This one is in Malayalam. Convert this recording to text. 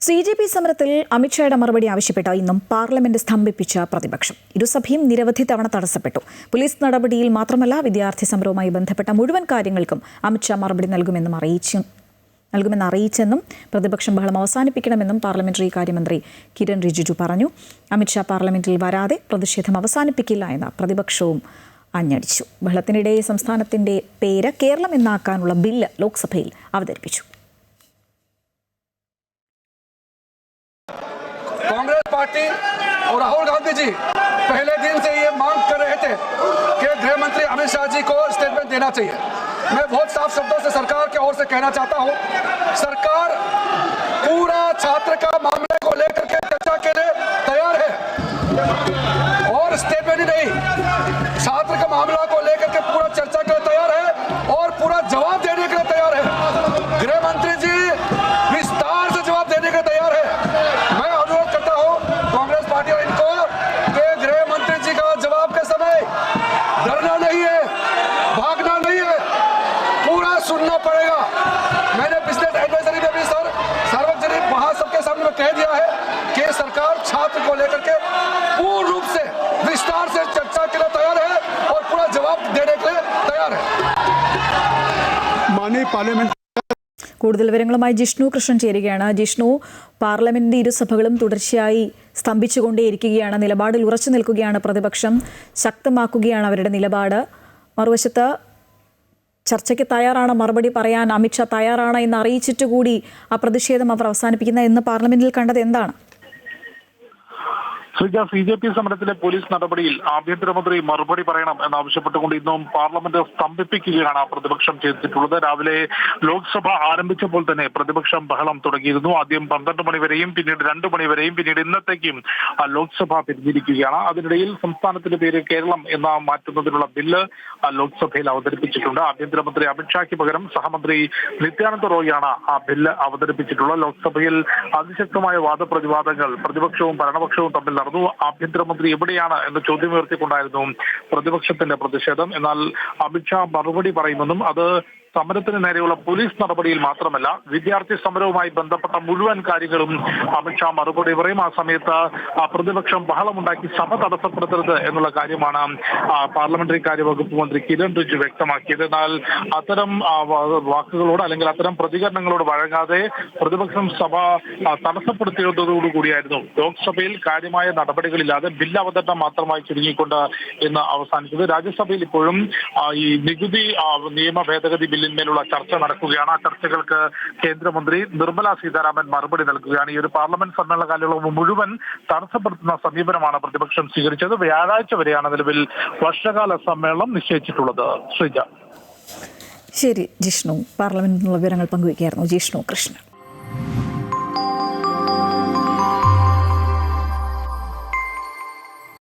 CJP സമരത്തിൽ അമിത്ഷായുടെ മറുപടി ആവശ്യപ്പെട്ട ഇന്നും പാർലമെന്റ് സ്തംഭിപ്പിച്ച പ്രതിപക്ഷം. ഇരുസഭയും നിരവധി തവണ തടസ്സപ്പെട്ടു. പോലീസ് നടപടിയിൽ മാത്രമല്ല വിദ്യാർത്ഥി സമരവുമായി ബന്ധപ്പെട്ട മുഴുവൻ കാര്യങ്ങൾക്കും അമിത്ഷാ മറുപടി നൽകുമെന്ന് അറിയിച്ചെന്നും പ്രതിപക്ഷം ബഹളം അവസാനിപ്പിക്കണമെന്നും പാർലമെന്ററി കാര്യമന്ത്രി കിരൺ റിജിജു പറഞ്ഞു. അമിത്ഷാ പാർലമെന്റിൽ വരാതെ പ്രതിഷേധം അവസാനിപ്പിക്കില്ല എന്ന പ്രതിപക്ഷവും അഞ്ഞടിച്ചു. ബഹളത്തിനിടെ സംസ്ഥാനത്തിന്റെ പേര് കേരളം എന്നാക്കാനുള്ള ബില്ല് ലോക്സഭയിൽ അവതരിപ്പിച്ചു. कांग्रेस पार्टी और राहुल गांधी जी पहले दिन से ये मांग कर रहे थे कि गृह मंत्री अमित शाह जी को स्टेटमेंट देना चाहिए। मैं बहुत साफ शब्दों से सरकार की ओर से कहना चाहता हूं, सरकार पूरा छात्र का मामले को लेकर के चर्चा के लिए तैयार है और स्टेटमेंट ही नहीं, छात्र का मामला को लेकर के पूरा चर्चा के लिए तैयार है और पूरा जवाब देने के लिए तैयार है। गृह मंत्री जी विस्तार से जवाब देने के लिए तैयार है। मैं अनुरोध करता हूं कांग्रेस पार्टी और इनको कि गृह मंत्री जी का जवाब के समय डरना नहीं है, भागना नहीं है, पूरा सुनना पड़ेगा। मैंने बिजनेस एडवाइजरी में भी सर सार्वजनिक वहां सबके सामने में कह दिया है कि सरकार छात्र को लेकर के पूर्ण रूप से विस्तार से चर्चा के लिए तैयार है और पूरा जवाब देने के लिए तैयार है। माननीय पार्लियामेंट കൂടുതൽ വിവരങ്ങളുമായി ജിഷ്ണു കൃഷ്ണൻ ചേരുകയാണ്. ജിഷ്ണു, പാർലമെന്റ് ഇരുസഭകളും തുടർച്ചയായി സ്തംഭിച്ചുകൊണ്ടേയിരിക്കുകയാണ്. നിലപാടിൽ ഉറച്ചു നിൽക്കുകയാണ് പ്രതിപക്ഷം, ശക്തമാക്കുകയാണ് അവരുടെ നിലപാട്. മറുവശത്ത് ചർച്ചയ്ക്ക് തയ്യാറാണ്, മറുപടി പറയാൻ അമിത്ഷാ തയ്യാറാണ് എന്ന് അറിയിച്ചിട്ടുകൂടി ആ പ്രതിഷേധം അവർ അവസാനിപ്പിക്കുന്ന എന്ന് പാർലമെന്റിൽ കണ്ടത് എന്താണ്? CJP സമരത്തിലെ പോലീസ് നടപടിയിൽ ആഭ്യന്തരമന്ത്രി മറുപടി പറയണം എന്നാവശ്യപ്പെട്ടുകൊണ്ട് ഇന്നും പാർലമെന്റ് സ്തംഭിപ്പിക്കുകയാണ് പ്രതിപക്ഷം ചെയ്തിട്ടുള്ളത്. രാവിലെ ലോക്സഭ ആരംഭിച്ചപ്പോൾ തന്നെ പ്രതിപക്ഷം ബഹളം തുടങ്ങിയിരുന്നു. ആദ്യം 12 മണിവരെയും പിന്നീട് 2 മണിവരെയും പിന്നീട് ഇന്നത്തേക്കും ലോക്സഭ പിരിഞ്ഞിരിക്കുകയാണ്. അതിനിടയിൽ സംസ്ഥാനത്തിന്റെ പേര് കേരളം എന്ന മാറ്റുന്നതിനുള്ള ബില്ല് ലോക്സഭയിൽ അവതരിപ്പിച്ചിട്ടുണ്ട്. ആഭ്യന്തരമന്ത്രി അമിത്ഷായ്ക്ക് പകരം സഹമന്ത്രി നിത്യാനന്ദ റോയിയാണ് ആ ബില്ല് അവതരിപ്പിച്ചിട്ടുള്ളത്. ലോക്സഭയിൽ അതിശക്തമായ വാദപ്രതിവാദങ്ങൾ പ്രതിപക്ഷവും ഭരണപക്ഷവും തമ്മിൽ നടന്നു. ആഭ്യന്തരമന്ത്രി എവിടെയാണ് എന്ന ചോദ്യം ഉയർത്തിക്കൊണ്ടായിരുന്നു പ്രതിപക്ഷത്തിന്റെ പ്രതിഷേധം. എന്നാൽ അമിത്ഷാ മറുപടി പറയുമെന്നും അത് സമരത്തിന് നേരെയുള്ള പോലീസ് നടപടിയിൽ മാത്രമല്ല വിദ്യാർത്ഥി സമരവുമായി ബന്ധപ്പെട്ട മുഴുവൻ കാര്യങ്ങളും അമിത്ഷാ മറുപടി പറയും. ആ സമയത്ത് പ്രതിപക്ഷം ബഹളമുണ്ടാക്കി സഭ തടസ്സപ്പെടുത്തരുത് എന്നുള്ള കാര്യമാണ് പാർലമെന്ററി കാര്യവകുപ്പ് മന്ത്രി കിരൺ റിജിജു വ്യക്തമാക്കിയത്. എന്നാൽ അത്തരം വാക്കുകളോട് അല്ലെങ്കിൽ അത്തരം പ്രതികരണങ്ങളോട് വഴങ്ങാതെ പ്രതിപക്ഷം സഭ തടസ്സപ്പെടുത്തിയതോടുകൂടിയായിരുന്നു ലോക്സഭയിൽ കാര്യമായ നടപടികളില്ലാതെ ബില്ല് അവതരണം മാത്രമായി ചുരുങ്ങിക്കൊണ്ട് ഇന്ന് അവസാനിച്ചത്. രാജ്യസഭയിൽ ഇപ്പോഴും ഈ നികുതി നിയമ ഭേദഗതി ബില്ലിന്മേലുള്ള ചർച്ച നടക്കുകയാണ്. ആ ചർച്ചകൾക്ക് കേന്ദ്രമന്ത്രി നിർമ്മല സീതാരാമൻ മറുപടി നൽകുകയാണ്. ഈ ഒരു പാർലമെന്റ് സമ്മേളന കാലയളവ് മുഴുവൻ തടസ്സപ്പെടുത്തുന്ന സമീപനമാണ് പ്രതിപക്ഷം സ്വീകരിച്ചത്. വ്യാഴാഴ്ച വരെയാണ് നിലവിൽ വർഷകാല സമ്മേളനം നിശ്ചയിച്ചിട്ടുള്ളത്. ശ്രീജ. ശരി ജിഷ്ണു, പാർലമെന്റിനുള്ള വിവരങ്ങൾ പങ്കുവയ്ക്കുകയായിരുന്നു ജിഷ്ണു കൃഷ്ണൻ.